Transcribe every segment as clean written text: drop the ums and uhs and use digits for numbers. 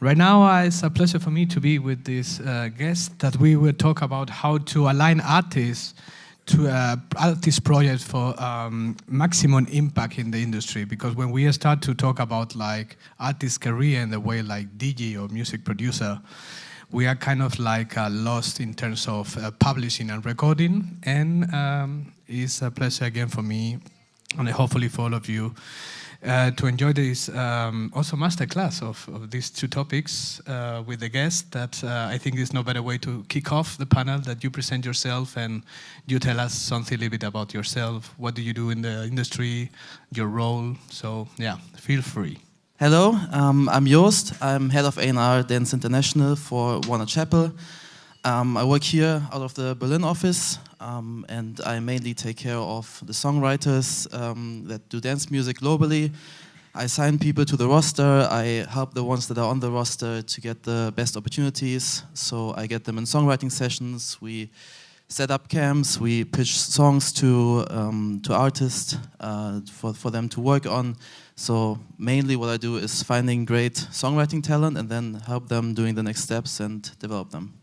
Right now, it's a pleasure for me to be with this guest that we will talk about how to align artists to artist projects for maximum impact in the industry. Because when we start to talk about like artist career in the way like DJ or music producer, we are kind of like lost in terms of publishing and recording. And it's a pleasure again for me, and hopefully for all of you, to enjoy this also masterclass of these two topics with the guest that I think there's no better way to kick off the panel that you present yourself and you tell us something a little bit about yourself. What do you do in the industry, your role? So yeah, feel free. Hello, I'm Jost. I'm head of A&R Dance International for Warner Chappel. I work here out of the Berlin office, and I mainly take care of the songwriters that do dance music globally. I sign people to the roster. I help the ones that are on the roster to get the best opportunities. So I get them in songwriting sessions. We set up camps. We pitch songs to artists for them to work on. So mainly what I do is finding great songwriting talent and then help them doing the next steps and develop them.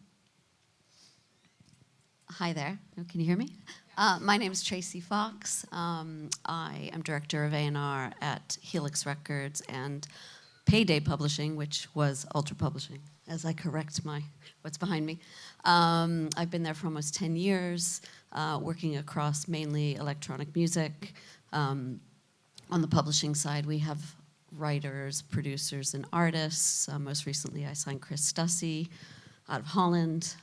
Hi there. Can you hear me? My name is Tracey Fox. I am director of A&R at Helix Records and Payday Publishing, which was Ultra Publishing, as I correct what's behind me. I've been there for almost 10 years, working across mainly electronic music. On the publishing side, we have writers, producers, and artists. Most recently, I signed Chris Stussy out of Holland,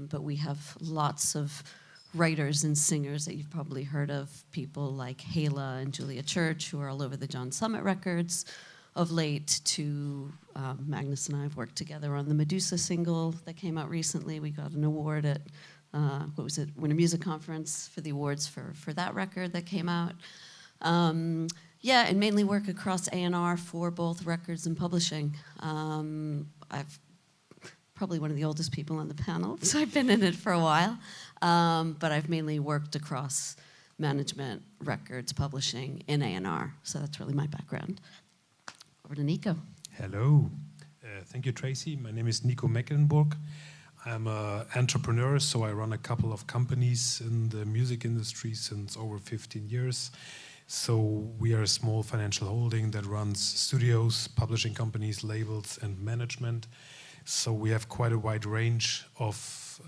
but we have lots of writers and singers that you've probably heard of, people like Hala and Julia Church, who are all over the John Summit records of late, to Magnus and I have worked together on the Medusa single that came out recently. We got an award at, Winter Music Conference for the awards for that record that came out. Yeah, and mainly work across A&R for both records and publishing. I've probably one of the oldest people on the panel, so I've been in it for a while. But I've mainly worked across management, records, publishing, in A&R. So that's really my background. Over to Nico. Hello. Thank you, Tracey. My name is Nico Meckelnburg. I'm an entrepreneur, so I run a couple of companies in the music industry since over 15 years. So we are a small financial holding that runs studios, publishing companies, labels, and management. So we have quite a wide range of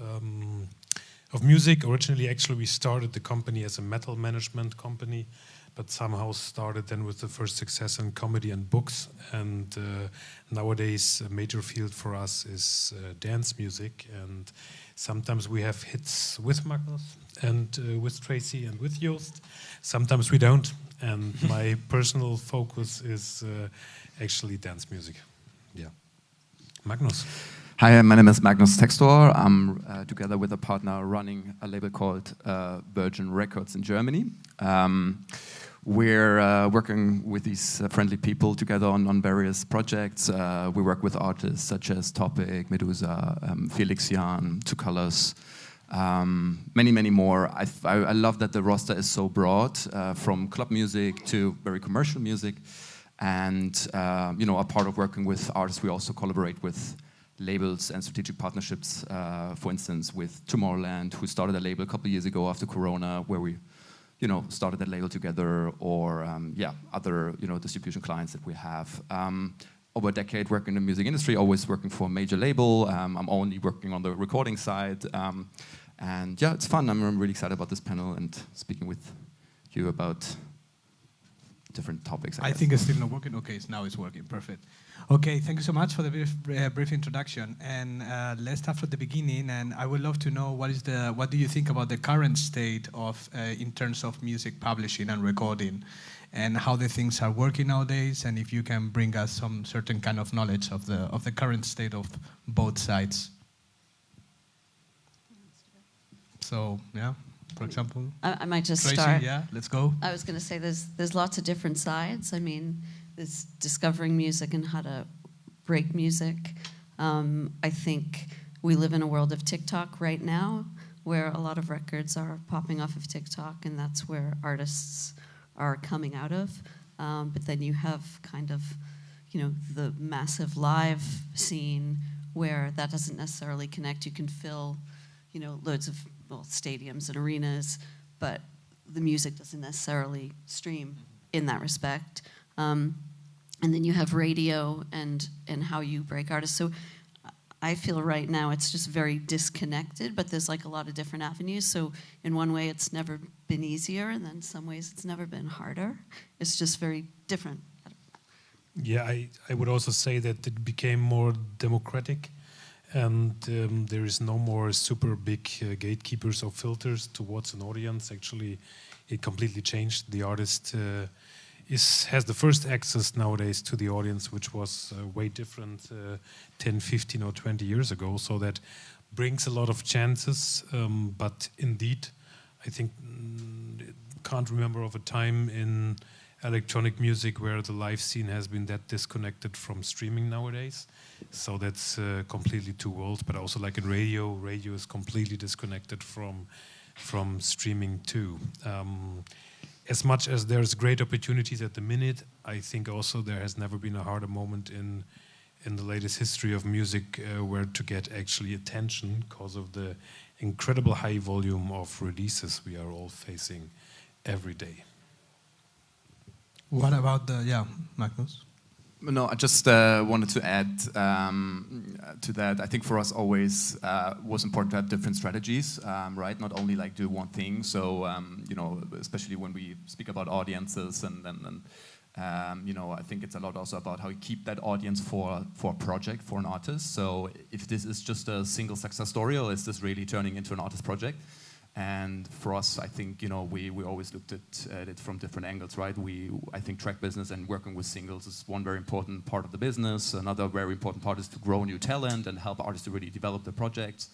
music. Originally, actually, we started the company as a metal management company, but somehow started then with the first success in comedy and books. And nowadays, a major field for us is dance music. And sometimes we have hits with Magnus and with Tracey and with Jost. Sometimes we don't. And my personal focus is actually dance music. Yeah. Magnus. Hi, my name is Magnus Textor. I'm together with a partner running a label called Virgin Records in Germany. We're working with these friendly people together on various projects. We work with artists such as Topic, Medusa, Felix Jan, Two Colors, many, many more. I love that the roster is so broad, from club music to very commercial music. And a part of working with artists, we also collaborate with labels and strategic partnerships, for instance, with Tomorrowland, who started a label a couple of years ago after Corona, where we started that label together, or other distribution clients that we have. Over a decade working in the music industry, always working for a major label. I'm only working on the recording side. And yeah, it's fun. I'm really excited about this panel and speaking with you about different topics. I think it's still not working. Okay, now it's working. Perfect. Okay, thank you so much for the brief introduction. And let's start from the beginning. And I would love to know what do you think about the current state of in terms of music publishing and recording, and how the things are working nowadays, and if you can bring us some certain kind of knowledge of the current state of both sides. So yeah. For example, I might just Tracey, start. Yeah, let's go. I was going to say there's lots of different sides. I mean, there's discovering music and how to break music. I think we live in a world of TikTok right now, where a lot of records are popping off of TikTok, and that's where artists are coming out of. But then you have kind of, the massive live scene where that doesn't necessarily connect. You can fill, loads of stadiums and arenas, but the music doesn't necessarily stream in that respect. And then you have radio and how you break artists. So I feel right now it's just very disconnected, but there's like a lot of different avenues. So in one way it's never been easier, and then in some ways it's never been harder. It's just very different. Yeah, I would also say that it became more democratic, and there is no more super big gatekeepers or filters towards an audience. Actually, it completely changed. The artist has the first access nowadays to the audience, which was way different 10, 15 or 20 years ago. So that brings a lot of chances, but indeed, I think can't remember of a time in electronic music where the live scene has been that disconnected from streaming nowadays. So that's completely two worlds, but also like in radio is completely disconnected from streaming too. As much as there's great opportunities at the minute, I think also there has never been a harder moment in the latest history of music where to get actually attention because of the incredible high volume of releases we are all facing every day. What about Magnus? No, I just wanted to add to that. I think for us always was important to have different strategies, right? Not only like do one thing. So especially when we speak about audiences, and I think it's a lot also about how you keep that audience for a project, for an artist. So if this is just a single success story, or is this really turning into an artist project? And for us, I think we always looked at it from different angles, right? I think track business and working with singles is one very important part of the business. Another very important part is to grow new talent and help artists to really develop their projects.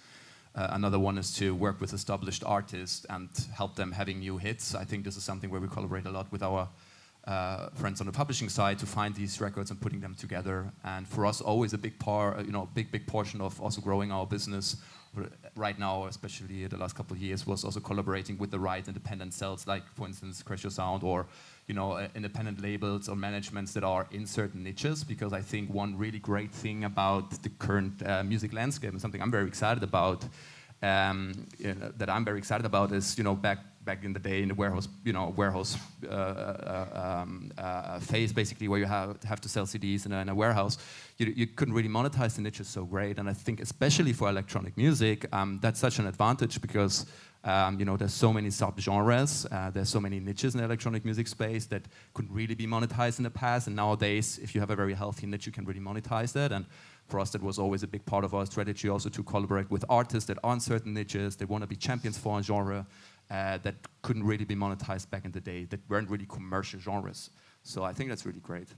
Another one is to work with established artists and help them having new hits. I think this is something where we collaborate a lot with our friends on the publishing side to find these records and putting them together. And for us, always a big part, big portion of also growing our business right now, especially the last couple of years, was also collaborating with the right independent cells, like for instance Crash Your Sound, or independent labels or managements that are in certain niches. Because I think one really great thing about the current music landscape, and something I'm very excited about, is back in the day in the warehouse phase, basically, where you have to sell CDs in a warehouse. You couldn't really monetize the niches so great, and I think especially for electronic music, that's such an advantage because there's so many subgenres, there's so many niches in the electronic music space that couldn't really be monetized in the past, and nowadays, if you have a very healthy niche, you can really monetize that. And for us, that was always a big part of our strategy, also to collaborate with artists that are in certain niches, they want to be champions for a genre, that couldn't really be monetized back in the day, that weren't really commercial genres. So I think that's really great.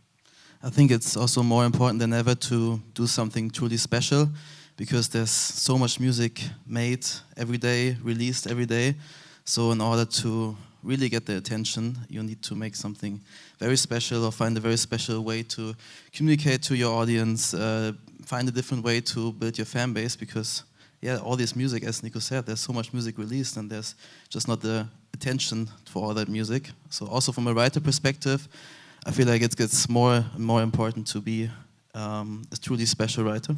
I think it's also more important than ever to do something truly special, because there's so much music made every day, released every day. So in order to really get the attention, you need to make something very special, or find a very special way to communicate to your audience, find a different way to build your fan base, because all this music, as Nico said, there's so much music released and there's just not the attention for all that music. So also from a writer perspective, I feel like it gets more and more important to be a truly special writer.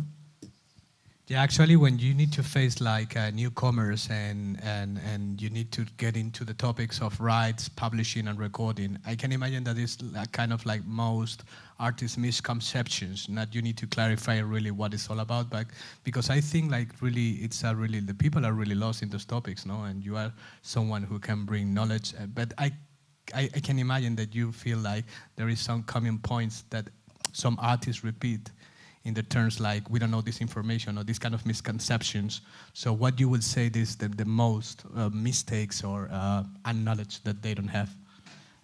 Yeah, actually, when you need to face like newcomers and you need to get into the topics of rights, publishing and recording, I can imagine that is kind of like most artists' misconceptions, that you need to clarify really what it's all about, but because I think like really the people are really lost in those topics, no? And you are someone who can bring knowledge, but I can imagine that you feel like there is some common points that some artists repeat in the terms like, we don't know this information, or these kind of misconceptions. So what you would say is the most mistakes or unknowledge that they don't have?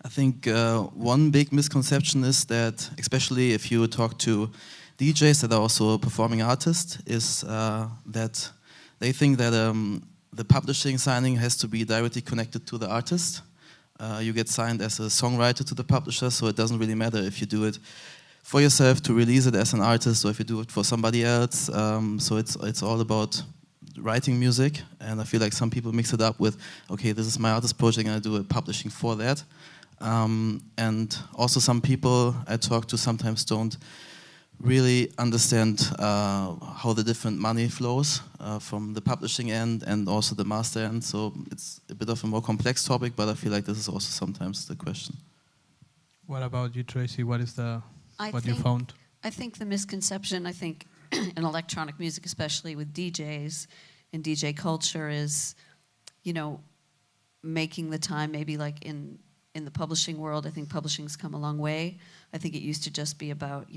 I think one big misconception is that, especially if you talk to DJs that are also performing artists, is that they think that the publishing signing has to be directly connected to the artist. You get signed as a songwriter to the publisher, so it doesn't really matter if you do it for yourself to release it as an artist, or if you do it for somebody else. So it's all about writing music, and I feel like some people mix it up with, okay, this is my artist project and I do a publishing for that. And also some people I talk to sometimes don't really understand how the different money flows from the publishing end and also the master end. So it's a bit of a more complex topic, but I feel like this is also sometimes the question. What about you, Tracey? What is what you think, found? I think the misconception, in electronic music, especially with DJs and DJ culture, is, making the time. Maybe like in the publishing world, I think publishing's come a long way. I think it used to just be about,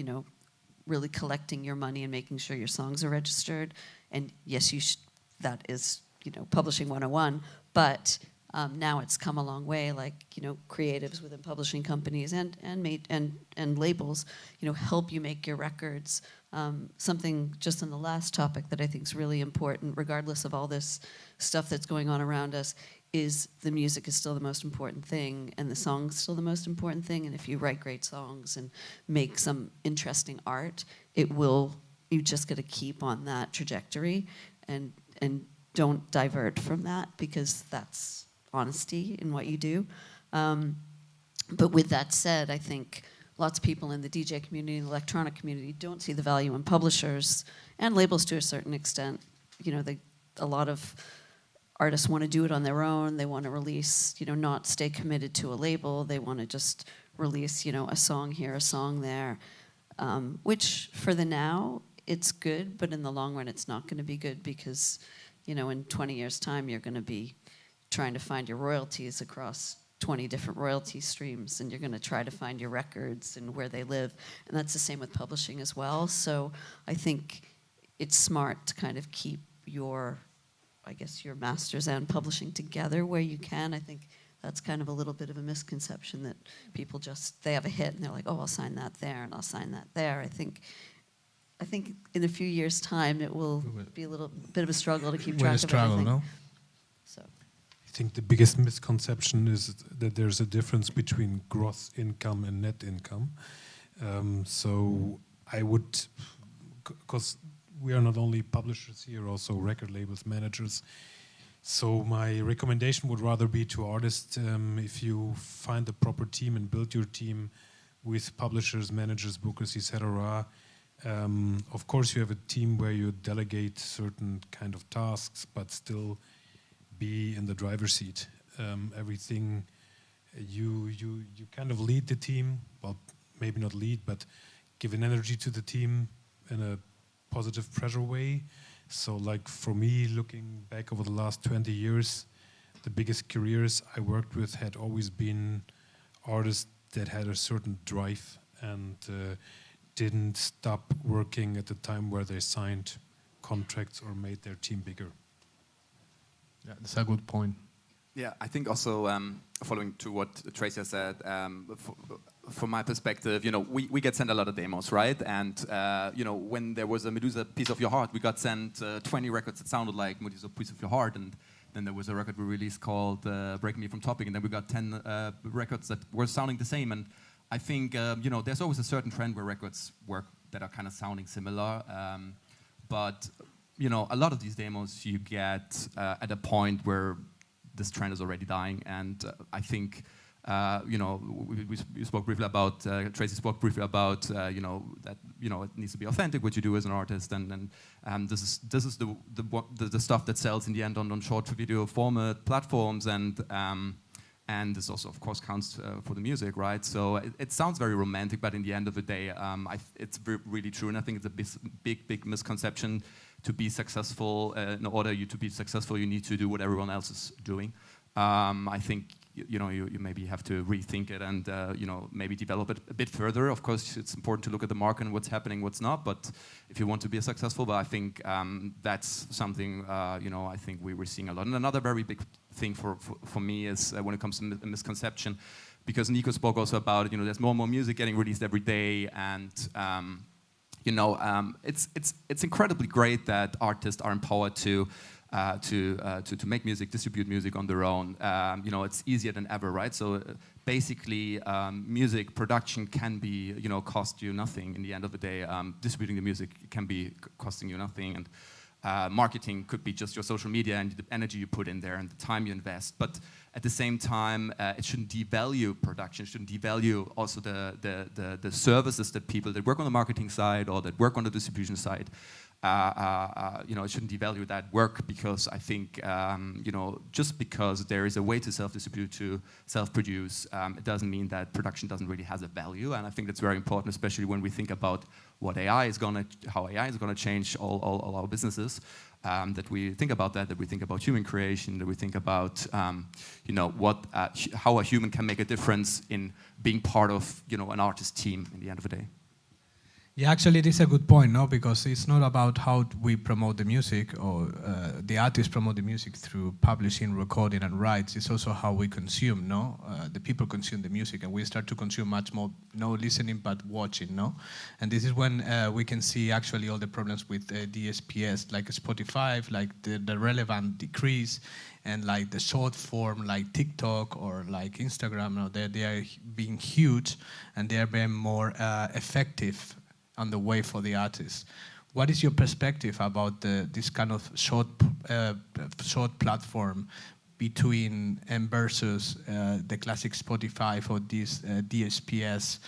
really collecting your money and making sure your songs are registered. And yes, that is, publishing 101. But now it's come a long way. Like, creatives within publishing companies and labels, help you make your records. Something just on the last topic that I think is really important, regardless of all this stuff that's going on around us, is the music is still the most important thing, and the song's still the most important thing. And if you write great songs and make some interesting art, you just got to keep on that trajectory and don't divert from that, because that's honesty in what you do. But with that said, I think lots of people in the DJ community and the electronic community don't see the value in publishers and labels to a certain extent. A lot of artists want to do it on their own. They want to release, not stay committed to a label. They want to just release, a song here, a song there, which for the now, it's good, but in the long run, it's not going to be good, because, in 20 years' time, you're going to be trying to find your royalties across 20 different royalty streams, and you're going to try to find your records and where they live. And that's the same with publishing as well. So I think it's smart to kind of keep your masters and publishing together where you can. I think that's kind of a little bit of a misconception, that people they have a hit and they're like, oh, I'll sign that there and I'll sign that there. I think in a few years' time it will be a little bit of a struggle to keep track of everything. No? So I think the biggest misconception is that there's a difference between gross income and net income. So I would, because we are not only publishers here, also record labels, managers. So my recommendation would rather be to artists, if you find the proper team and build your team with publishers, managers, bookers, etc. Of course, you have a team where you delegate certain kind of tasks, but still be in the driver's seat. Everything you kind of lead the team. Well, maybe not lead, but give an energy to the team in a positive pressure way. So like for me, looking back over the last 20 years, the biggest careers I worked with had always been artists that had a certain drive and didn't stop working at the time where they signed contracts or made their team bigger. Yeah, that's a good point. Yeah, I think also following to what Tracey said, from my perspective, we get sent a lot of demos, right? And when there was a Medusa Piece of Your Heart, we got sent 20 records that sounded like Medusa Piece of Your Heart, and then there was a record we released called Breaking Me From Topic, and then we got 10 records that were sounding the same. And I think there's always a certain trend where records work that are kind of sounding similar, but a lot of these demos you get at a point where this trend is already dying, and I think we spoke briefly about Tracey spoke briefly about that it needs to be authentic what you do as an artist, and this is the stuff that sells in the end on short video format platforms, and this also of course counts for the music, right? So it sounds very romantic, but in the end of the day, it's really true, and I think it's a big misconception. To be successful, in order to be successful, you need to do what everyone else is doing. I think you maybe have to rethink it and maybe develop it a bit further. Of course, it's important to look at the market and what's happening, what's not. But if you want to be successful, but I think that's something I think we were seeing a lot. And another very big thing for me is when it comes to misconception, because Nico spoke also about there's more and more music getting released every day, and it's incredibly great that artists are empowered to make music, distribute music on their own. It's easier than ever, right? So basically, music production can be cost you nothing. In the end of the day, distributing the music can be costing you nothing, and Marketing could be just your social media and the energy you put in there and the time you invest. But at the same time, it shouldn't devalue production. It shouldn't devalue also the services that people that work on the marketing side or that work on the distribution side. It shouldn't devalue that work, because I think just because there is a way to self-distribute, to self-produce, it doesn't mean that production doesn't really has a value. And I think that's very important, especially when we think about how AI is gonna change all our businesses. That we think about that we think about human creation, that we think about how a human can make a difference in being part of an artist team in the end of the day. Yeah, actually, this is a good point, no? Because it's not about how we promote the music or the artists promote the music through publishing, recording, and rights. It's also how we consume, no? The people consume the music, and we start to consume much more, no listening, but watching, no? And this is when we can see actually all the problems with DSPs, like Spotify, like the relevant decrease, and like the short form, like TikTok or like Instagram, no? They are being huge, and they are being more effective on the way for the artists. What is your perspective about this kind of short platform between and versus the classic Spotify or these DSPs?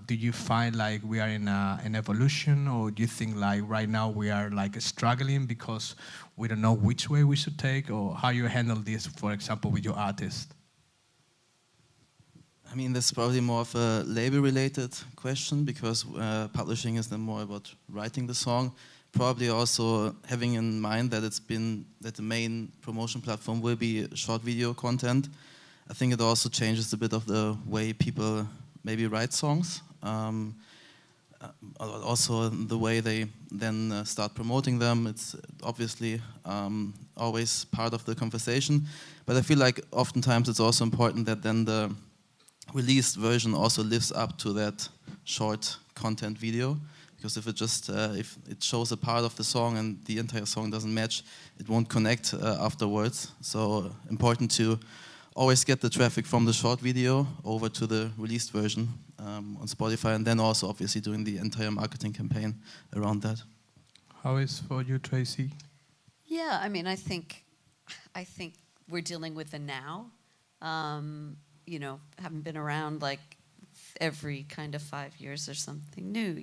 Do you find like we are in an evolution, or do you think like right now we are like struggling because we don't know which way we should take, or how you handle this, for example, with your artist? I mean, that's probably more of a label-related question, because publishing is then more about writing the song. Probably also having in mind that that the main promotion platform will be short video content. I think it also changes a bit of the way people maybe write songs. Also the way they then start promoting them. It's obviously always part of the conversation. But I feel like oftentimes it's also important that then the released version also lives up to that short content video, because if it shows a part of the song and the entire song doesn't match, it won't connect afterwards. So important to always get the traffic from the short video over to the released version on Spotify, and then also obviously doing the entire marketing campaign around that. How is for you, Tracey? Yeah, I mean, I think we're dealing with the now. Haven't been around like every kind of 5 years there's something new.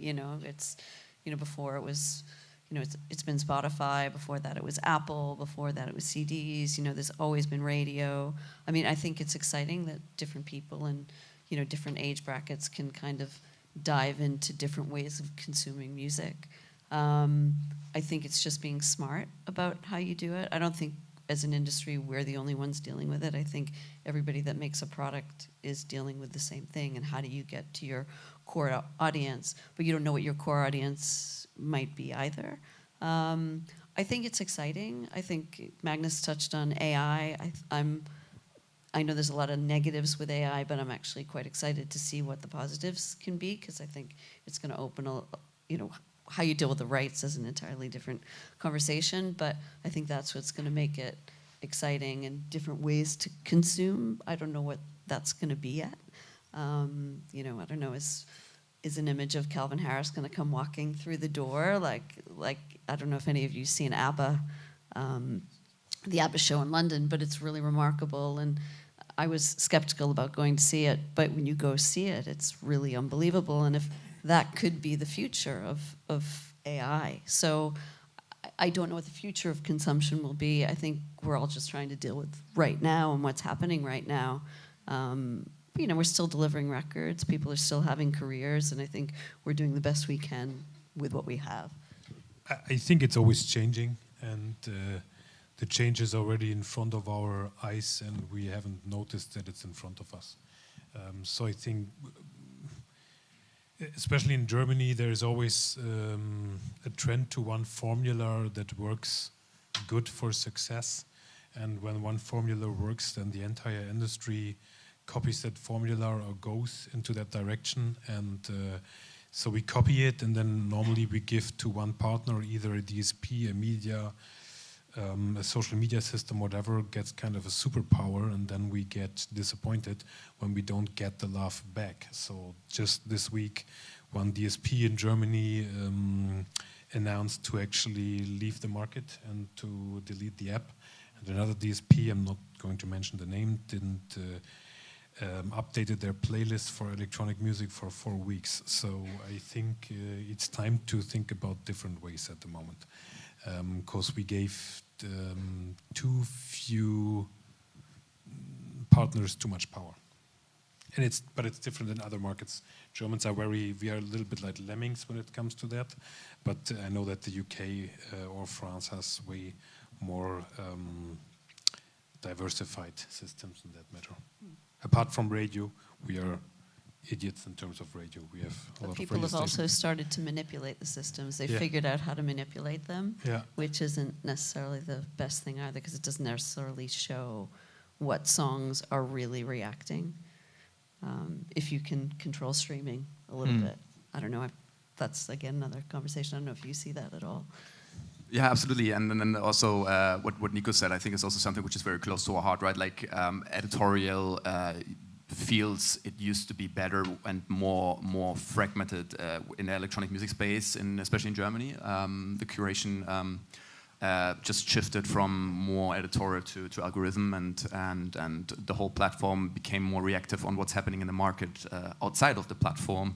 It's before it was it's been Spotify, before that it was Apple, before that it was CDs. There's always been radio. I mean, I think it's exciting that different people and different age brackets can kind of dive into different ways of consuming music. I think it's just being smart about how you do it. I don't think as an industry we're the only ones dealing with it. I think everybody that makes a product is dealing with the same thing, and how do you get to your core audience, but you don't know what your core audience might be either. I think it's exciting. I think Magnus touched on AI. I know there's a lot of negatives with AI, but I'm actually quite excited to see what the positives can be, because I think it's going to open how you deal with the rights is an entirely different conversation, but I think that's what's going to make it exciting, and different ways to consume. I don't know what that's going to be yet. I don't know, is an image of Calvin Harris going to come walking through the door? Like I don't know if any of you seen ABBA, the ABBA show in London, but it's really remarkable, and I was skeptical about going to see it, but when you go see it, it's really unbelievable, and if that could be the future of AI. So I don't know what the future of consumption will be. I think we're all just trying to deal with right now and what's happening right now. We're still delivering records. People are still having careers, and I think we're doing the best we can with what we have. I think it's always changing, and the change is already in front of our eyes, and we haven't noticed that it's in front of us. So I think, especially in Germany, there is always a trend to one formula that works good for success. And when one formula works, then the entire industry copies that formula or goes into that direction. And so we copy it, and then normally we give to one partner, either a DSP, a media, a social media system, whatever, gets kind of a superpower, and then we get disappointed when we don't get the love back. So just this week, one DSP in Germany announced to actually leave the market and to delete the app. And another DSP, I'm not going to mention the name, didn't updated their playlist for electronic music for 4 weeks. So I think it's time to think about different ways at the moment, because we gave too few partners too much power. And but it's different than other markets. Germans are we are a little bit like lemmings when it comes to that. But I know that the UK or France has way more diversified systems in that matter. Apart from radio, we are idiots in terms of radio. We have a lot of people radio have also stations. started to manipulate the systems. They figured out how to manipulate them, which isn't necessarily the best thing either, because it doesn't necessarily show what songs are really reacting. If you can control streaming a little bit. I don't know. That's, again, another conversation. I don't know if you see that at all. Yeah, absolutely. And then also what Nico said, I think is also something which is very close to our heart, right? Like editorial feels it used to be better and more fragmented in the electronic music space, especially in Germany. The curation just shifted from more editorial to algorithm, and the whole platform became more reactive on what's happening in the market outside of the platform.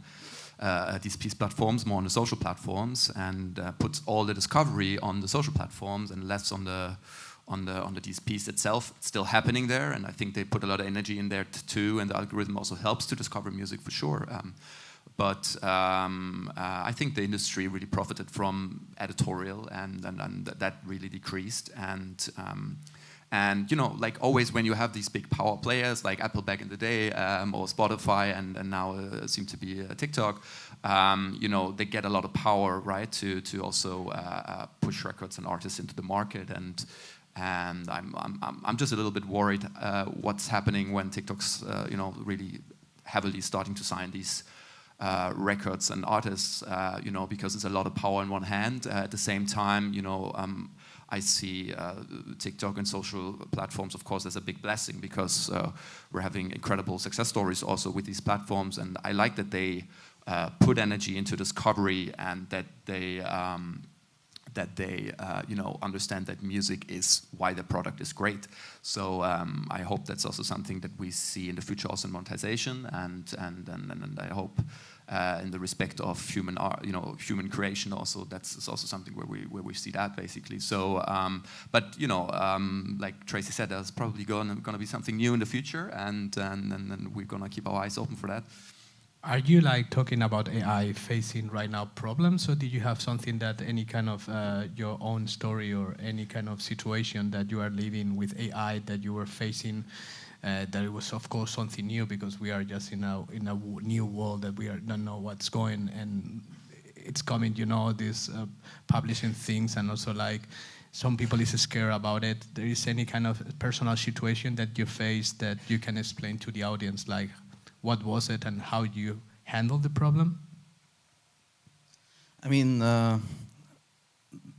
These peace platforms, more on the social platforms, and puts all the discovery on the social platforms and less on the DSPs itself. It's still happening there, and I think they put a lot of energy in there too, and the algorithm also helps to discover music for sure. But I think the industry really profited from editorial, and that really decreased. And you know, like always, when you have these big power players like Apple back in the day, or Spotify, and now seem to be TikTok, you know, they get a lot of power, right, to also push records and artists into the market. And I'm just a little bit worried what's happening when TikTok's you know, really heavily starting to sign these records and artists, you know, because it's a lot of power in one hand. At the same time, you know, I see TikTok and social platforms, of course, as a big blessing, because we're having incredible success stories also with these platforms, and I like that they put energy into discovery, and that they you know, understand that music is why the product is great. So I hope that's also something that we see in the future, also in monetization, and I hope in the respect of human art, you know, human creation. Also, that's also something where we see that basically. So, but you know, like Tracey said, there's probably going to be something new in the future, and we're going to keep our eyes open for that. Are you like talking about AI facing right now problems, or did you have something that any kind of your own story or any kind of situation that you are living with AI that you were facing? That it was, of course, something new, because we are just in a new world that we don't know what's going, and it's coming, you know, this publishing things, and also like some people is scared about it. There is any kind of personal situation that you faced that you can explain to the audience, like what was it and how you handled the problem? I mean,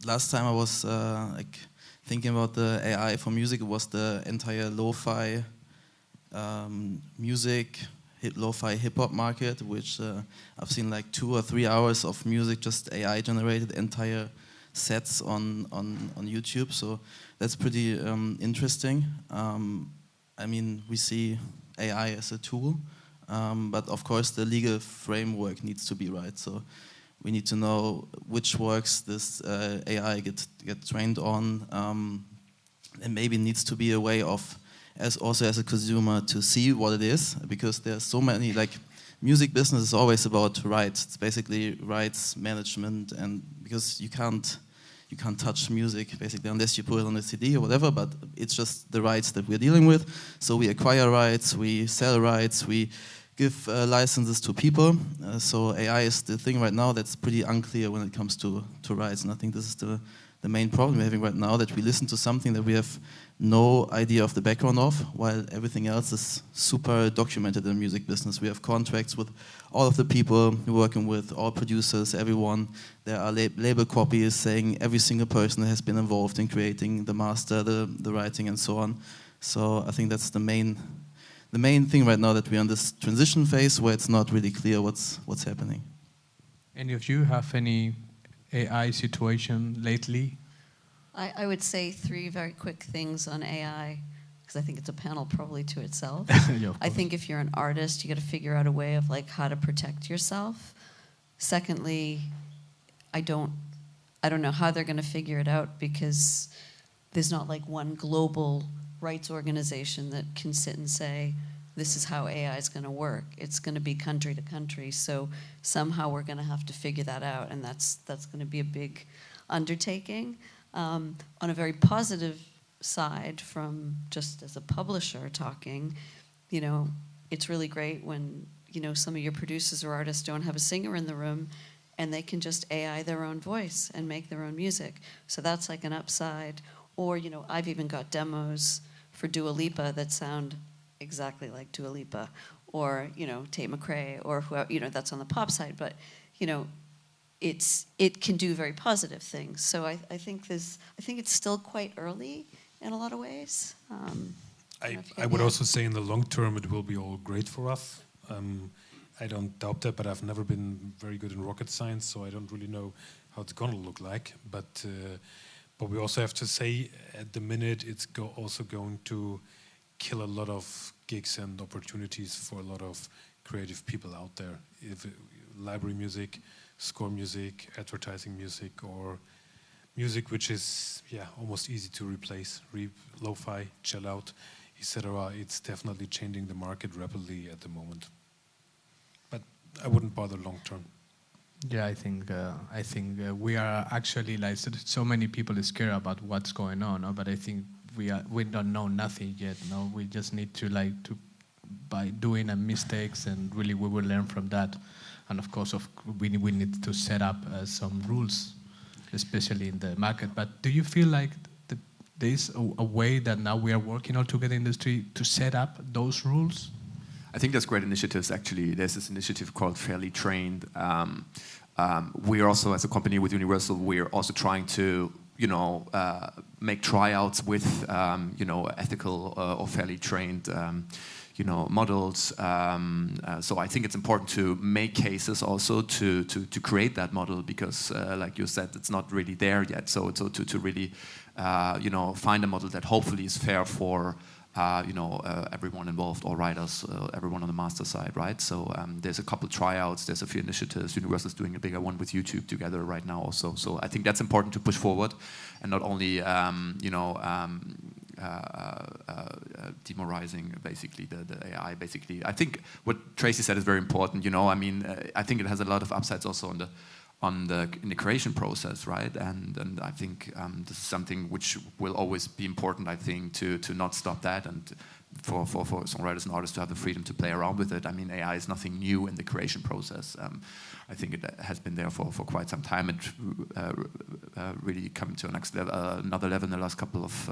last time I was like thinking about the AI for music, it was the entire lo-fi music, lo-fi hip-hop market, which I've seen like 2 or 3 hours of music, just AI-generated entire sets on YouTube. So that's pretty interesting. I mean, we see AI as a tool, but of course the legal framework needs to be right. So we need to know which works this AI get trained on, and maybe needs to be a way of, also as a consumer, to see what it is, because there's so many, like, music business is always about rights. It's basically rights management, and because you can't touch music basically unless you put it on a CD or whatever, but it's just the rights that we're dealing with. So we acquire rights, we sell rights, we give licenses to people. So AI is the thing right now that's pretty unclear when it comes to rights, and I think this is the main problem we're having right now, that we listen to something that we have no idea of the background of, while everything else is super documented in the music business. We have contracts with all of the people we're working with, all producers, everyone. There are label copies saying every single person that has been involved in creating the master, the writing, and so on. So I think that's the main thing right now, that we're in this transition phase where it's not really clear what's happening. Any of you have any AI situation lately? I would say 3 very quick things on AI, because I think it's a panel probably to itself. Yeah, I think if you're an artist, you got to figure out a way of like how to protect yourself. Secondly, I don't know how they're going to figure it out, because there's not like one global rights organization that can sit and say, this is how AI is going to work. It's going to be country to country. So somehow we're going to have to figure that out, and that's going to be a big undertaking. On a very positive side, from just as a publisher talking, you know, it's really great when, you know, some of your producers or artists don't have a singer in the room and they can just AI their own voice and make their own music. So that's like an upside. Or, you know, I've even got demos for Dua Lipa that sound exactly like Dua Lipa, or, you know, Tate McRae, or whoever, you know, that's on the pop side. But, you know, it can do very positive things. So I think it's still quite early in a lot of ways. I would also say in the long term it will be all great for us. I don't doubt that, but I've never been very good in rocket science, so I don't really know how it's gonna look like. But we also have to say, at the minute, it's also going to kill a lot of gigs and opportunities for a lot of creative people out there. If library music, score music, advertising music, or music which is almost easy to replace, lo-fi, chill out, etc. It's definitely changing the market rapidly at the moment. But I wouldn't bother long term. Yeah, I think we are actually, like, so many people are scared about what's going on, no? But I think we don't know nothing yet. No, we just need to by doing mistakes, and really we will learn from that. And of course, we need to set up some rules, especially in the market. But do you feel like there is a way that now we are working all together in the industry to set up those rules? I think there's great initiatives, actually. There's this initiative called Fairly Trained. We are also, as a company with Universal, we're also trying to, you know, make tryouts with, you know, ethical or fairly trained, you know, models. So I think it's important to make cases also to create that model, because, like you said, it's not really there yet. So to really, you know, find a model that hopefully is fair for, you know, everyone involved, all writers, everyone on the master side, right? So there's a couple tryouts, there's a few initiatives. Universal's doing a bigger one with YouTube together right now also. So I think that's important to push forward, and not only, you know, demorizing basically the AI. Basically, I think what Tracey said is very important. You know, I mean, I think it has a lot of upsides also in the creation process, right? And I think this is something which will always be important, I think, to not stop that, and for songwriters and artists to have the freedom to play around with it. I mean, AI is nothing new in the creation process. I think it has been there for quite some time. It really come to another level in the last couple of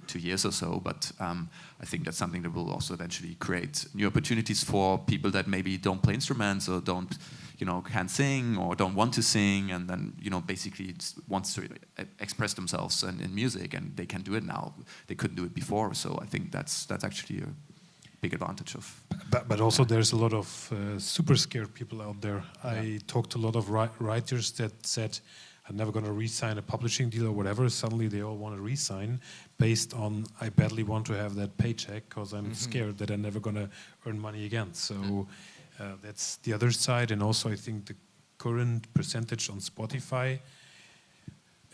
2 years or so, but I think that's something that will also eventually create new opportunities for people that maybe don't play instruments, or don't, you know, can't sing, or don't want to sing, and then, you know, basically wants to express themselves in music, and they can do it now. They couldn't do it before, so I think that's actually a big advantage of. But also there's a lot of super scared people out there. Yeah. I talked to a lot of writers that said, I'm never going to re-sign a publishing deal or whatever. Suddenly they all want to re-sign based on, I badly want to have that paycheck because I'm scared that I'm never going to earn money again. So that's the other side. And also I think the current percentage on Spotify,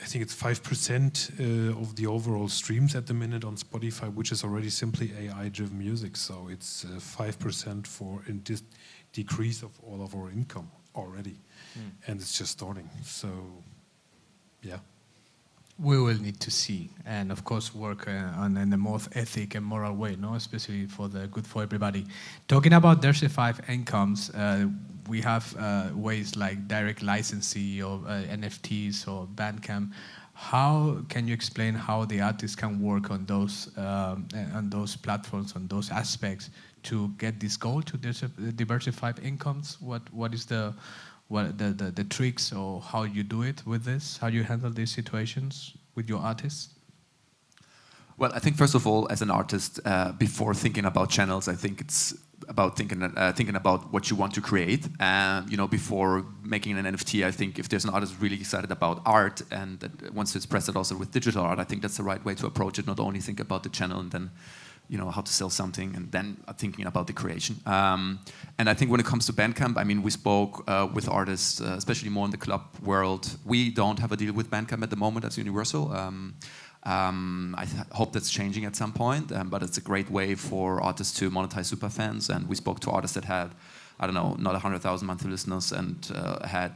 I think it's 5% of the overall streams at the minute on Spotify, which is already simply AI-driven music. So it's 5% for a decrease of all of our income already. And it's just starting. So, yeah. We will need to see, and of course work in a more ethic and moral way, no, especially for the good for everybody. Talking about diversified incomes, we have ways like direct licensing or NFTs or Bandcamp. How can you explain how the artists can work on those platforms, on those aspects, to get this goal to diversified incomes? What is the tricks, or how you do it with this? How you handle these situations with your artists? Well, I think first of all, as an artist, before thinking about channels, I think it's about thinking about what you want to create. You know, before making an NFT, I think if there's an artist really excited about art and that wants to express it also with digital art, I think that's the right way to approach it. Not only think about the channel and then, you know, how to sell something, and then thinking about the creation. And I think when it comes to Bandcamp, I mean, we spoke with artists, especially more in the club world. We don't have a deal with Bandcamp at the moment as Universal. I hope that's changing at some point, but it's a great way for artists to monetize superfans. And we spoke to artists that had, I don't know, not 100,000 monthly listeners and had,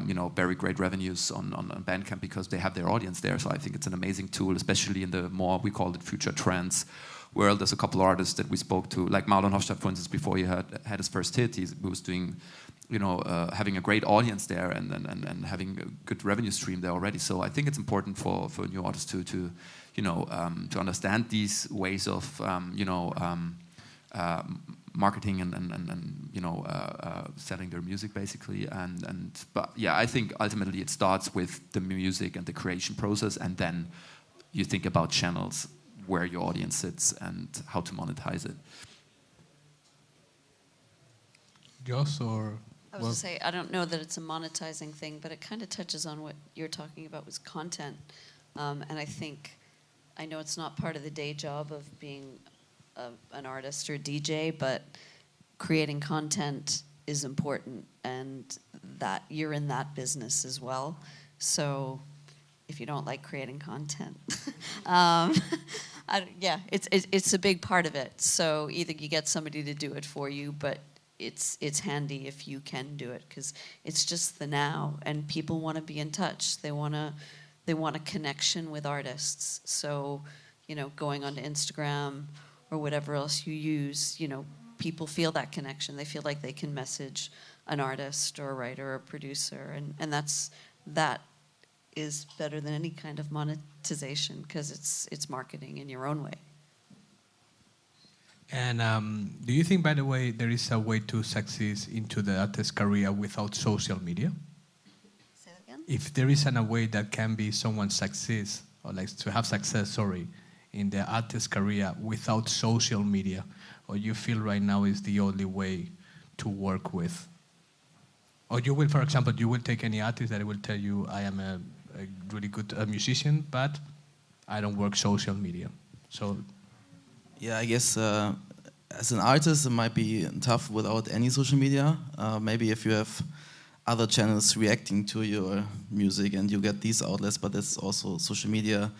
you know, very great revenues on Bandcamp because they have their audience there. So I think it's an amazing tool, especially in the more, we call it future trends world. There's a couple of artists that we spoke to, like Marlon Hofstadt, for instance, before he had his first hit. He was doing, you know, having a great audience there and having a good revenue stream there already. So I think it's important for new artists to you know, to understand these ways of, you know, marketing and you know, selling their music basically. But yeah, I think ultimately it starts with the music and the creation process, and then you think about channels where your audience sits and how to monetize it. Jost, or? I was going to say, I don't know that it's a monetizing thing, but it kind of touches on what you're talking about with content. And I know it's not part of the day job of being an artist or DJ, but creating content is important, and that you're in that business as well. So if you don't like creating content, yeah, it's a big part of it. So either you get somebody to do it for you, but it's handy if you can do it, because it's just the now, and people want to be in touch. They want a connection with artists. So, you know, going onto Instagram or whatever else you use, you know, people feel that connection. They feel like they can message an artist or a writer or a producer, and that is better than any kind of monetization, because it's marketing in your own way. And do you think, by the way, there is a way to succeed into the artist career without social media? Say that again? If there is a way that can be someone's success, or like to have success, sorry, in the artist career without social media, or you feel right now is the only way to work with? Or you will, for example, you will take any artist that will tell you, I am a really good musician, but I don't work social media. So, yeah, I guess as an artist, it might be tough without any social media. Maybe if you have other channels reacting to your music and you get these outlets, but that's also social media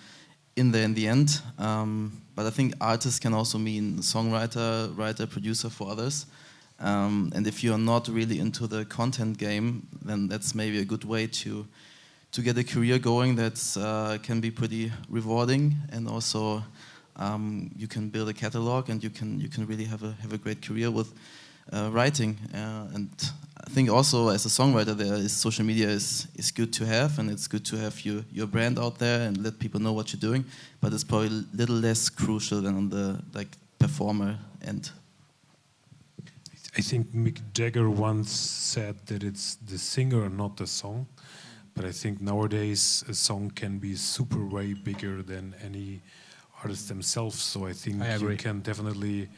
in the end. But I think artist can also mean songwriter, writer, producer for others. And if you're not really into the content game, then that's maybe a good way to get a career going that can be pretty rewarding, and also you can build a catalog, and you can really have a great career with writing. And I think also as a songwriter, social media is good to have, and it's good to have your brand out there and let people know what you're doing. But it's probably a little less crucial than on the performer end. I think Mick Jagger once said that it's the singer, not the song. But I think nowadays a song can be super way bigger than any artist themselves. So I think you can definitely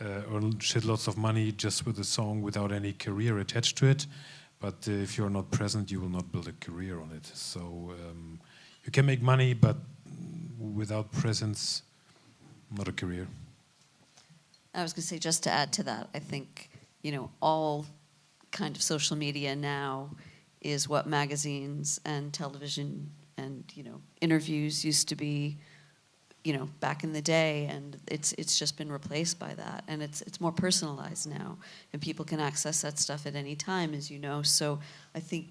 earn shitloads of money just with a song without any career attached to it. But if you're not present, you will not build a career on it. So you can make money, but without presence, not a career. I was going to say, just to add to that, I think, you know, all kind of social media now is what magazines and television and, you know, interviews used to be, you know, back in the day, and it's just been replaced by that, and it's more personalized now, and people can access that stuff at any time, as you know. So I think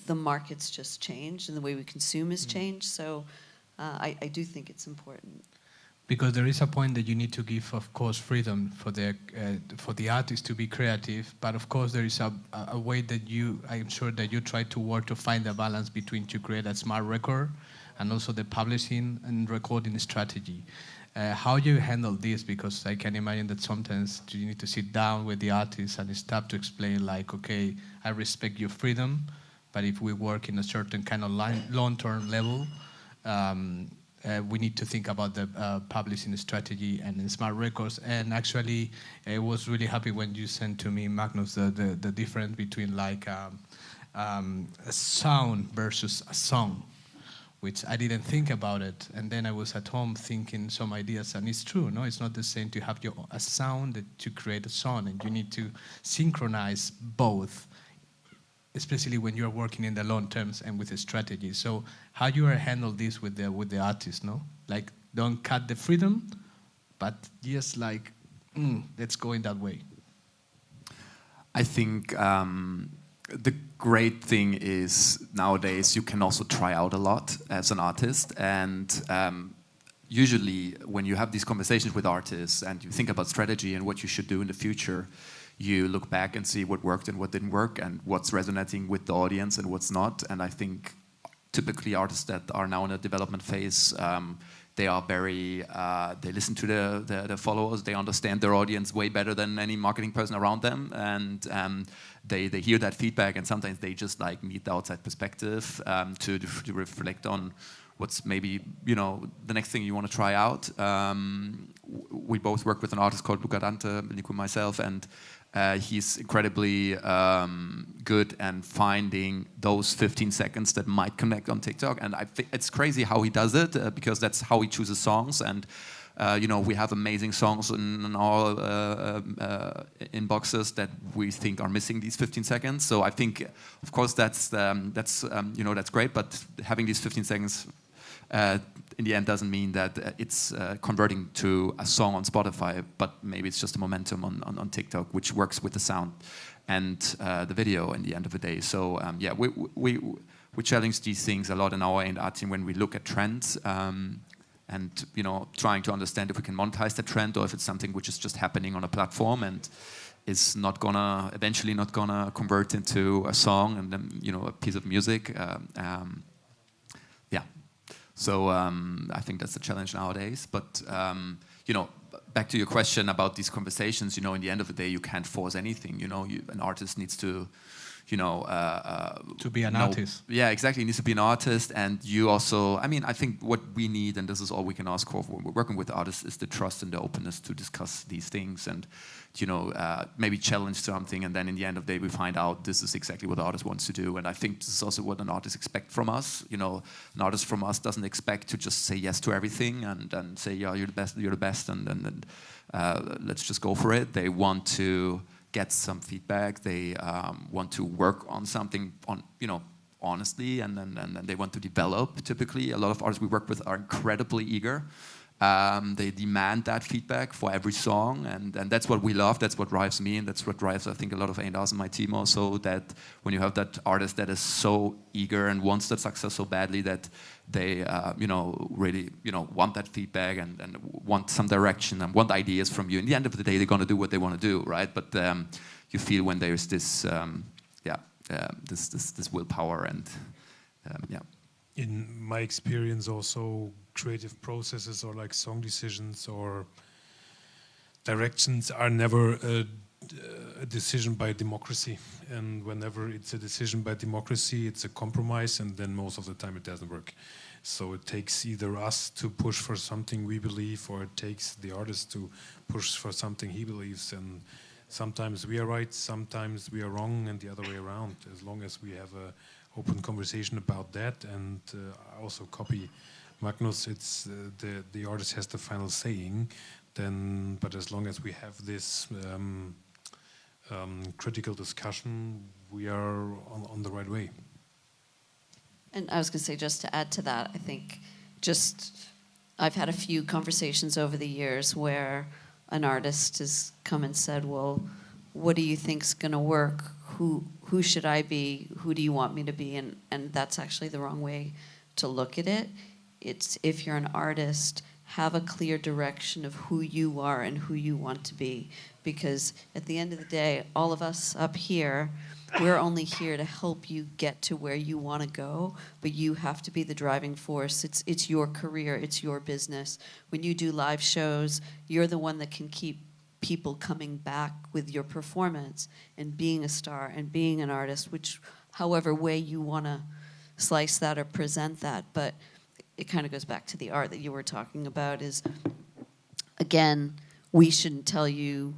the market's just changed, and the way we consume has changed. So I do think it's important. Because there is a point that you need to give, of course, freedom for the artist to be creative. But of course, there is a way that I'm sure that you try to work to find a balance between to create a smart record and also the publishing and recording strategy. How do you handle this? Because I can imagine that sometimes you need to sit down with the artist and start to explain, like, okay, I respect your freedom, but if we work in a certain kind of long-term level, we need to think about the publishing strategy and in smart records. And actually, I was really happy when you sent to me, Magnus, the difference between like a sound versus a song, which I didn't think about it. And then I was at home thinking some ideas, and it's true, no? It's not the same to have a sound to create a song, and you need to synchronize both, especially when you're working in the long terms and with a strategy. So how you are handle this with the artist, no? Like, don't cut the freedom, but just like, let's go in that way. I think the great thing is nowadays you can also try out a lot as an artist, and usually when you have these conversations with artists and you think about strategy and what you should do in the future, you look back and see what worked and what didn't work and what's resonating with the audience and what's not. And I think typically artists that are now in a development phase, they are very, they listen to their followers, they understand their audience way better than any marketing person around them, and they hear that feedback, and sometimes they just like need the outside perspective to reflect on what's maybe, you know, the next thing you want to try out. We both work with an artist called Luca Dante, Nico and myself, and he's incredibly good at finding those 15 seconds that might connect on TikTok. And I think it's crazy how he does it, because that's how he chooses songs. And you know, we have amazing songs in our inboxes that we think are missing these 15 seconds. So I think, of course, that's you know, that's great. But having these 15 seconds in the end doesn't mean that it's converting to a song on Spotify, but maybe it's just a momentum on TikTok, which works with the sound and the video in the end of the day. So yeah, we challenge these things a lot in our art team when we look at trends, and you know, trying to understand if we can monetize the trend or if it's something which is just happening on a platform and is not gonna eventually not gonna convert into a song and then, you know, a piece of music. Yeah. So I think that's the challenge nowadays. But you know, back to your question about these conversations, you know, in the end of the day, you can't force anything. You know, an artist needs to, you know, to be an artist. Yeah, exactly. He needs to be an artist, and you also. I mean, I think what we need, and this is all we can ask for when we're working with artists, is the trust and the openness to discuss these things, and you know, maybe challenge something, and then in the end of the day, we find out this is exactly what the artist wants to do. And I think this is also what an artist expects from us. You know, an artist from us doesn't expect to just say yes to everything and say, yeah, you're the best, and let's just go for it. They want to get some feedback. They want to work on something, you know, honestly, and then they want to develop. Typically, a lot of artists we work with are incredibly eager. They demand that feedback for every song, and that's what we love. That's what drives me, and that's what drives, I think, a lot of A&Rs in my team also. That when you have that artist that is so eager and wants that success so badly that they, you know, really, you know, want that feedback and want some direction and want ideas from you. In the end of the day, they're going to do what they want to do, right? But you feel when there's this, this willpower and, yeah. In my experience, also creative processes or like song decisions or directions are never a decision by democracy. And whenever it's a decision by democracy, it's a compromise, and then most of the time it doesn't work. So it takes either us to push for something we believe, or it takes the artist to push for something he believes. And sometimes we are right, sometimes we are wrong, and the other way around. As long as we have a open conversation about that, and I also copy Magnus, it's the artist has the final saying. Then, but as long as we have this critical discussion, we are on the right way. And I was going to say, just to add to that, I think I've had a few conversations over the years where an artist has come and said, well, what do you think's going to work? Who should I be? Who do you want me to be? And that's actually the wrong way to look at it. It's, if you're an artist, have a clear direction of who you are and who you want to be. Because at the end of the day, all of us up here, we're only here to help you get to where you want to go, but you have to be the driving force. It's your career, it's your business. When you do live shows, you're the one that can keep people coming back with your performance and being a star and being an artist, which however way you want to slice that or present that. But it kind of goes back to the art that you were talking about. Is again, we shouldn't tell you,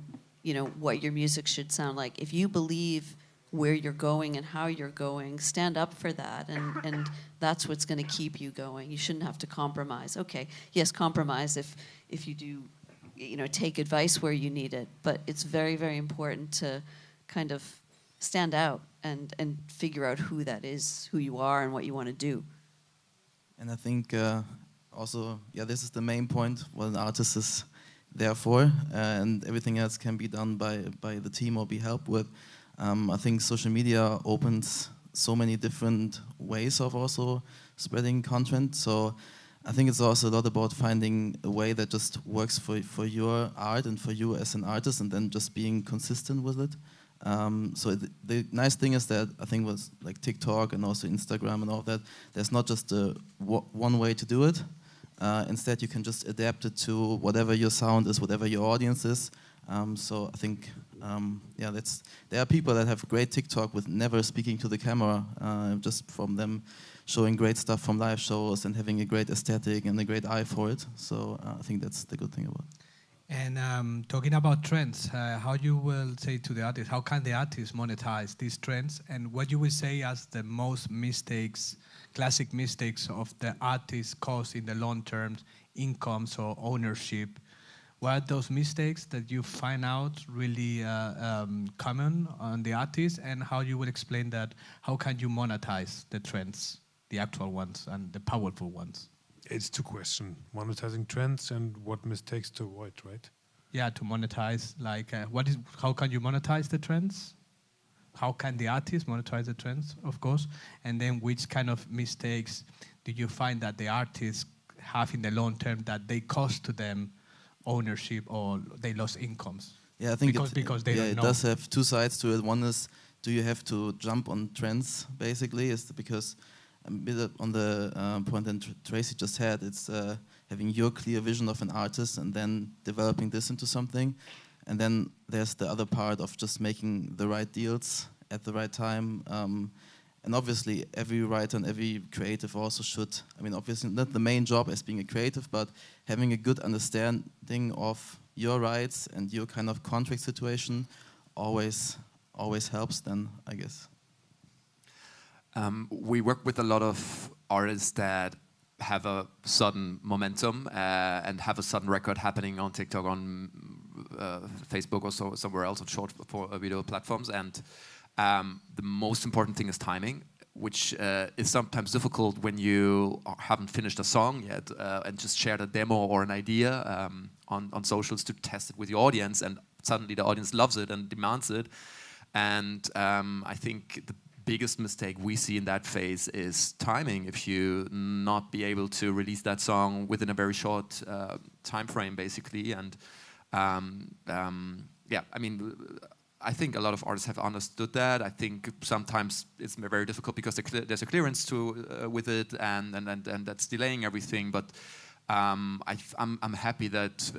what your music should sound like. If you believe where you're going and how you're going, stand up for that, and that's what's going to keep you going. You shouldn't have to compromise. Okay, yes, compromise if you do, take advice where you need it, but it's very, very important to kind of stand out and figure out who that is, who you are, and what you want to do. And I think also, this is the main point, what an artist is there for, and everything else can be done by the team or be helped with. I think social media opens so many different ways of also spreading content. So I think it's also a lot about finding a way that just works for your art and for you as an artist, and then just being consistent with it. So the nice thing is that I think was like TikTok and also Instagram and all that, there's not just one way to do it. Instead, you can just adapt it to whatever your sound is, whatever your audience is. So I think, there are people that have great TikTok with never speaking to the camera, just from them showing great stuff from live shows and having a great aesthetic and a great eye for it. So I think that's the good thing about it. And talking about trends, how you will say to the artist, how can the artist monetize these trends, and what you will say as the most classic mistakes of the artist cause in the long-term incomes or ownership? What are those mistakes that you find out really common on the artist, and how you will explain that? How can you monetize the trends, the actual ones and the powerful ones? It's two questions: monetizing trends and what mistakes to avoid, right? Yeah, to monetize, how can you monetize the trends? How can the artist monetize the trends, of course? And then which kind of mistakes do you find that the artists have in the long term that they cost to them ownership or they lost incomes? Yeah, I think because they don't know. It does have two sides to it. One is, do you have to jump on trends, basically? Is because a bit on the point that Tracey just had, it's having your clear vision of an artist and then developing this into something. And then there's the other part of just making the right deals at the right time. And obviously, every writer and every creative also should, obviously not the main job as being a creative, but having a good understanding of your rights and your kind of contract situation always helps then, I guess. We work with a lot of artists that have a sudden momentum and have a sudden record happening on TikTok, on Facebook, or somewhere else on short video platforms. And the most important thing is timing, which is sometimes difficult when you haven't finished a song yet and just shared a demo or an idea on socials to test it with your audience, and suddenly the audience loves it and demands it. And I think the biggest mistake we see in that phase is timing. If you not be able to release that song within a very short time frame, basically. And I think a lot of artists have understood that. I think sometimes it's very difficult because there's a clearance with it, and that's delaying everything. But I'm happy that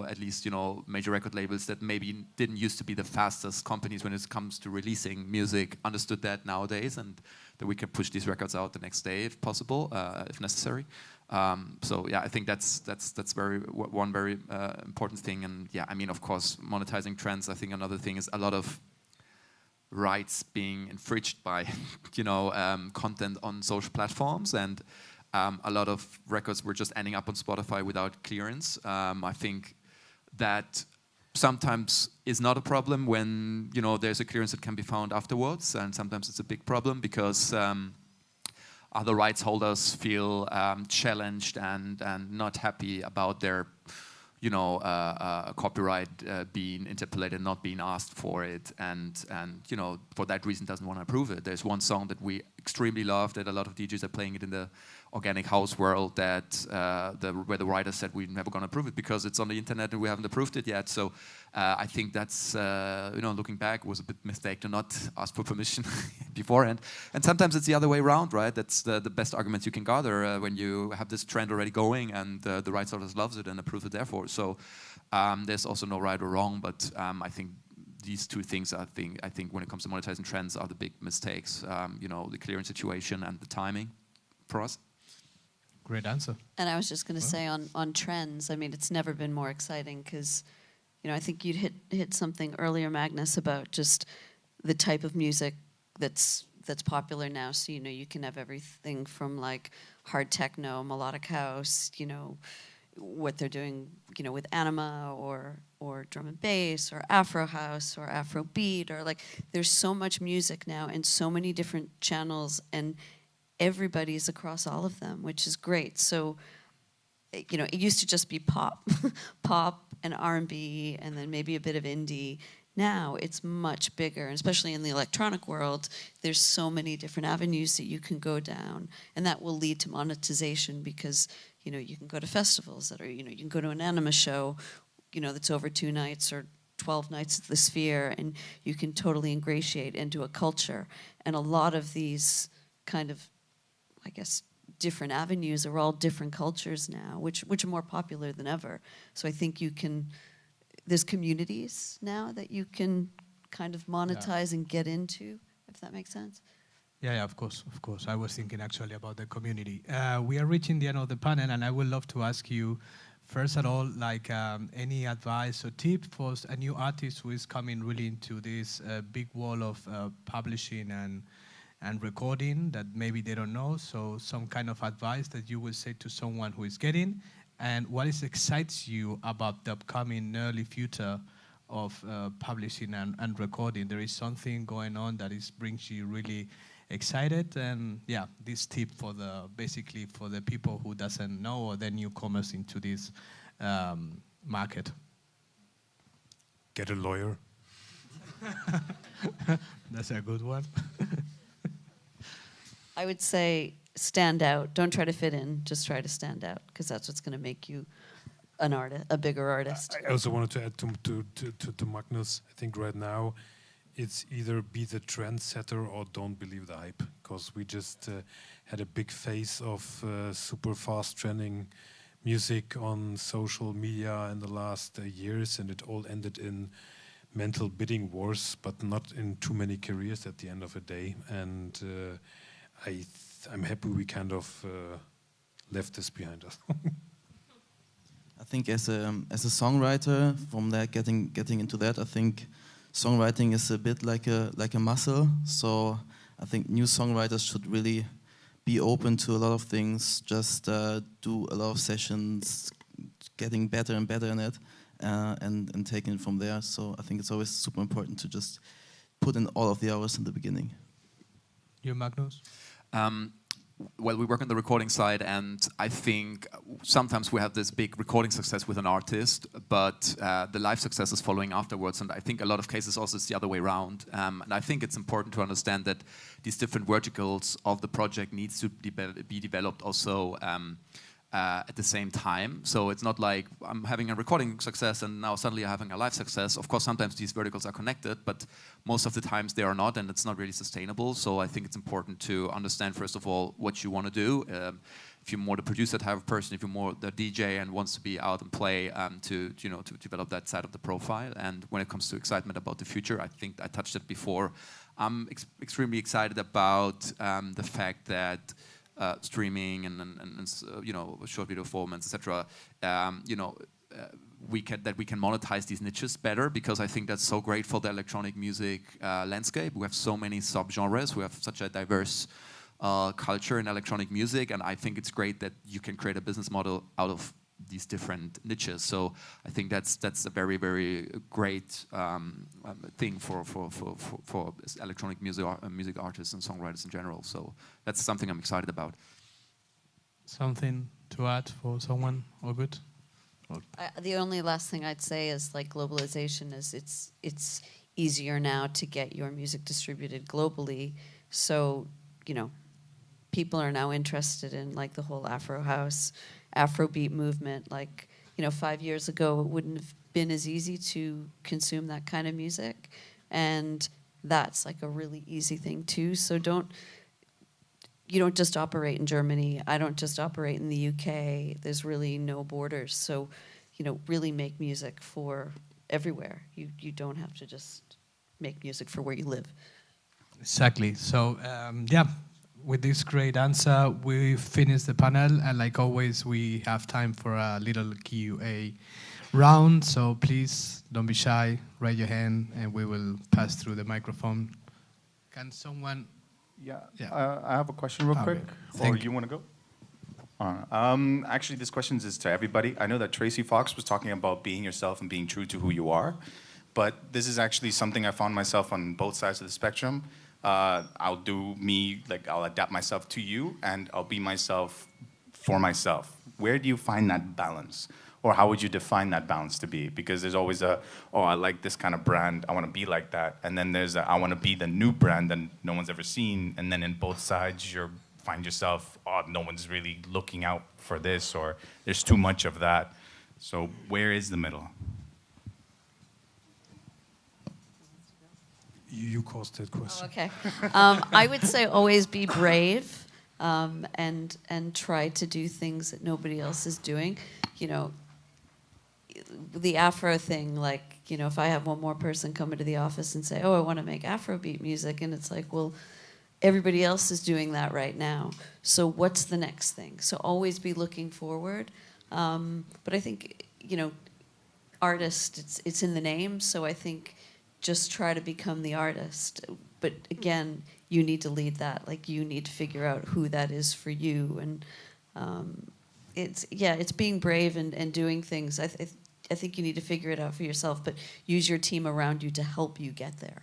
at least major record labels that maybe didn't used to be the fastest companies when it comes to releasing music understood that nowadays, and that we can push these records out the next day if possible, if necessary. I think that's one very important thing. And of course, monetizing trends. I think another thing is a lot of rights being infringed by content on social platforms, and a lot of records were just ending up on Spotify without clearance. I think that sometimes is not a problem when there's a clearance that can be found afterwards, and sometimes it's a big problem because other rights holders feel challenged and not happy about their copyright being interpolated, not being asked for it, and for that reason doesn't want to approve it. There's one song that we extremely love that a lot of DJs are playing it in the organic house world that where the writer said we're never going to approve it because it's on the internet and we haven't approved it yet. So I think that's looking back was a bit mistake to not ask for permission beforehand. And sometimes it's the other way around, right? That's the best arguments you can gather when you have this trend already going and the rights holders loves it and approves it therefore. So there's also no right or wrong, but I think these two things, I think when it comes to monetizing trends are the big mistakes. The clearance situation and the timing for us. Great answer. And I was just going to say on trends, I mean, it's never been more exciting because, you know, I think you'd hit something earlier, Magnus, about just the type of music that's popular now. So, you know, you can have everything from like hard techno, melodic house, you know, what they're doing, you know, with anima or drum and bass or Afro house or Afro beat, or like there's so much music now and so many different channels, and everybody's across all of them, which is great. So, you know, it used to just be pop, pop and R&B, and then maybe a bit of indie. Now it's much bigger, and especially in the electronic world, there's so many different avenues that you can go down, and that will lead to monetization because, you know, you can go to festivals that are, you know, you can go to an anima show, you know, that's over 2 nights or 12 nights at the Sphere, and you can totally ingratiate into a culture. And a lot of these kind of, I guess, different avenues are all different cultures now, which are more popular than ever. So I think you can, there's communities now that you can kind of monetize and get into, if that makes sense. Yeah, of course. I was thinking actually about the community. We are reaching the end of the panel, and I would love to ask you, first of all, like any advice or tip for a new artist who is coming really into this big wall of publishing and recording that maybe they don't know. So some kind of advice that you would say to someone who is getting, and what excites you about the upcoming early future of publishing and recording? There is something going on that brings you really excited, and yeah, this tip for basically for the people who doesn't know or the newcomers into this market. Get a lawyer. That's a good one. I would say stand out. Don't try to fit in. Just try to stand out, because that's what's going to make you an artist, a bigger artist. I also wanted to add to Magnus. I think right now it's either be the trendsetter or don't believe the hype, because we just had a big phase of super fast trending music on social media in the last years, and it all ended in mental bidding wars, but not in too many careers at the end of the day. And I'm happy we kind of left this behind us. I think as a songwriter, from that getting into that, I think songwriting is a bit like a muscle. So I think new songwriters should really be open to a lot of things. Just do a lot of sessions, getting better and better in it, and taking it from there. So I think it's always super important to just put in all of the hours in the beginning. You, Magnus? Well, we work on the recording side, and I think sometimes we have this big recording success with an artist, but the live success is following afterwards. And I think a lot of cases also it's the other way around. And I think it's important to understand that these different verticals of the project needs to be developed also at the same time. So it's not like I'm having a recording success and now suddenly I'm having a live success. Of course, sometimes these verticals are connected, but most of the times they are not, and it's not really sustainable. So I think it's important to understand, first of all, what you want to do. If you're more the producer type of person, if you're more the DJ and wants to be out and play, to develop that side of the profile. And when it comes to excitement about the future, I think I touched it before. I'm extremely excited about the fact that streaming and short video formats, etc. We can monetize these niches better, because I think that's so great for the electronic music landscape. We have so many subgenres. We have such a diverse culture in electronic music, and I think it's great that you can create a business model out of these different niches. So I think that's a very, very great thing for electronic music artists and songwriters in general. So that's something I'm excited about. Something to add for someone, or good? The only last thing I'd say is, like, globalization is it's easier now to get your music distributed globally. So, people are now interested in, like, the whole Afro house, Afrobeat movement. Like, 5 years ago, it wouldn't have been as easy to consume that kind of music. And that's, like, a really easy thing, too. So you don't just operate in Germany. I don't just operate in the UK. There's really no borders. So, really make music for everywhere. You don't have to just make music for where you live. Exactly. So, with this great answer, we finish the panel, and like always, we have time for a little Q&A round. So please don't be shy, raise your hand, and we will pass through the microphone. Can someone? Yeah, Yeah. I have a question real quick. Or you want to go? Actually, this question is to everybody. I know that Tracey Fox was talking about being yourself and being true to who you are, but this is actually something I found myself on both sides of the spectrum. I'll do me, like I'll adapt myself to you, and I'll be myself for myself. Where do you find that balance? Or how would you define that balance to be? Because there's always a, oh, I like this kind of brand, I want to be like that. And then there's a, I want to be the new brand that no one's ever seen. And then in both sides, you find yourself, oh, no one's really looking out for this, or there's too much of that. So where is the middle? You caused that question. Oh, okay. I would say always be brave and try to do things that nobody else is doing. You know, the Afro thing, like, you know, if I have one more person come into the office and say, oh, I want to make Afrobeat music, and it's like, well, everybody else is doing that right now. So what's the next thing? So always be looking forward. But I think, you know, artist, it's in the name, so I think just try to become the artist. But again, you need to lead that. Like, you need to figure out who that is for you. And it's being brave and doing things. I think you need to figure it out for yourself, but use your team around you to help you get there.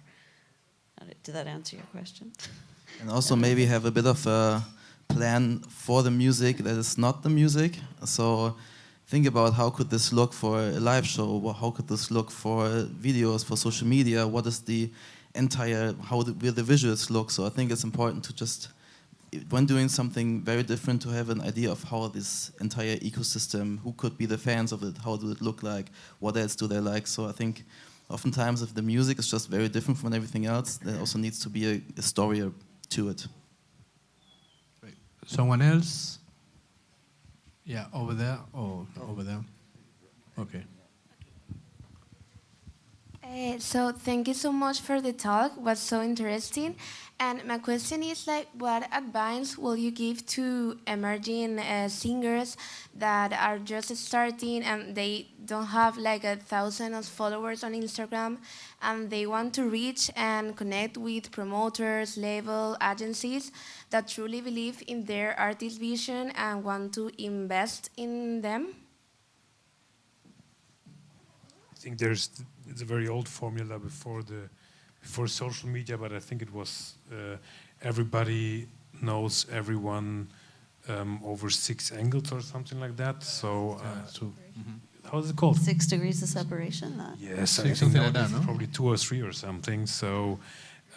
Did that answer your question? And also maybe have a bit of a plan for the music that is not the music. So think about how could this look for a live show? How could this look for videos, for social media? What is the entire, how will the visuals look? So I think it's important to just, when doing something very different, to have an idea of how this entire ecosystem, who could be the fans of it, how do it look like, what else do they like. So I think oftentimes if the music is just very different from everything else, there also needs to be a story to it. Great. Someone else? Yeah, over there or over there? Okay. So thank you so much for the talk. It was so interesting. And my question is, like, what advice will you give to emerging singers that are just starting and they don't have like 1,000 of followers on Instagram, and they want to reach and connect with promoters, label, agencies that truly believe in their artist vision and want to invest in them? I think it's a very old formula before social media, but I think it was everybody knows everyone over 6 angles or something like that. So, how is it called? 6 degrees of separation. Yes, I think nowadays it's probably 2 or 3 or something. So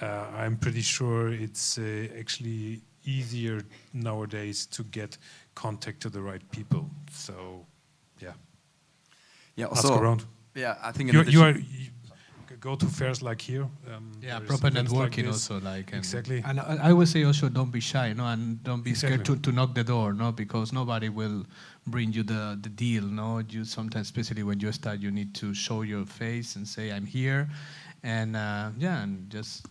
I'm pretty sure it's actually easier nowadays to get contact to the right people. So, yeah. Yeah. Ask Also, around. yeah, I think you go to fairs like here. Yeah, proper networking like also, like exactly. And I would say also don't be shy, no, and don't be Exactly. scared to knock the door, no, because nobody will bring you the deal, no. You sometimes, especially when you start, you need to show your face and say I'm here, and and just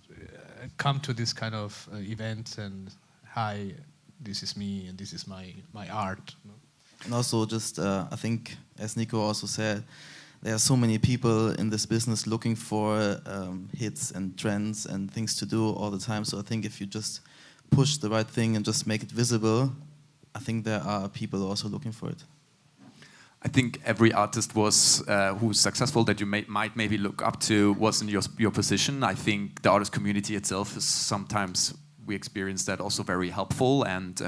come to this kind of events and hi, this is me and this is my art. No? And also just, I think, as Nico also said, there are so many people in this business looking for hits and trends and things to do all the time. So I think if you just push the right thing and just make it visible, I think there are people also looking for it. I think every artist was who's successful that you might maybe look up to was in your position. I think the artist community itself is sometimes, we experience that also very helpful, and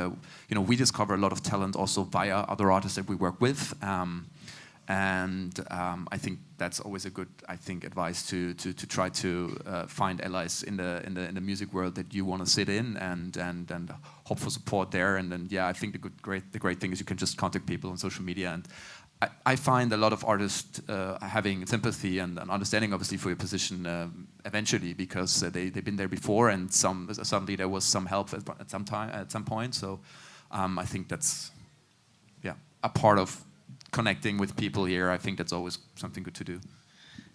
we discover a lot of talent also via other artists that we work with. I think that's always a good, advice to try to find allies in the music world that you want to sit in and hope for support there. And then I think the great thing is you can just contact people on social media. And I find a lot of artists having sympathy and an understanding, obviously, for your position eventually, because they've been there before, and suddenly there was some help at some point. So I think that's a part of connecting with people here. I think that's always something good to do.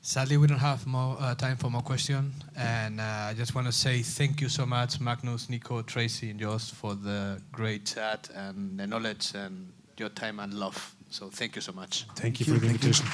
Sadly, we don't have more time for more questions. And I just want to say thank you so much, Magnus, Nico, Tracey, and Jost, for the great chat and the knowledge and your time and love. So thank you so much. Thank you for the invitation.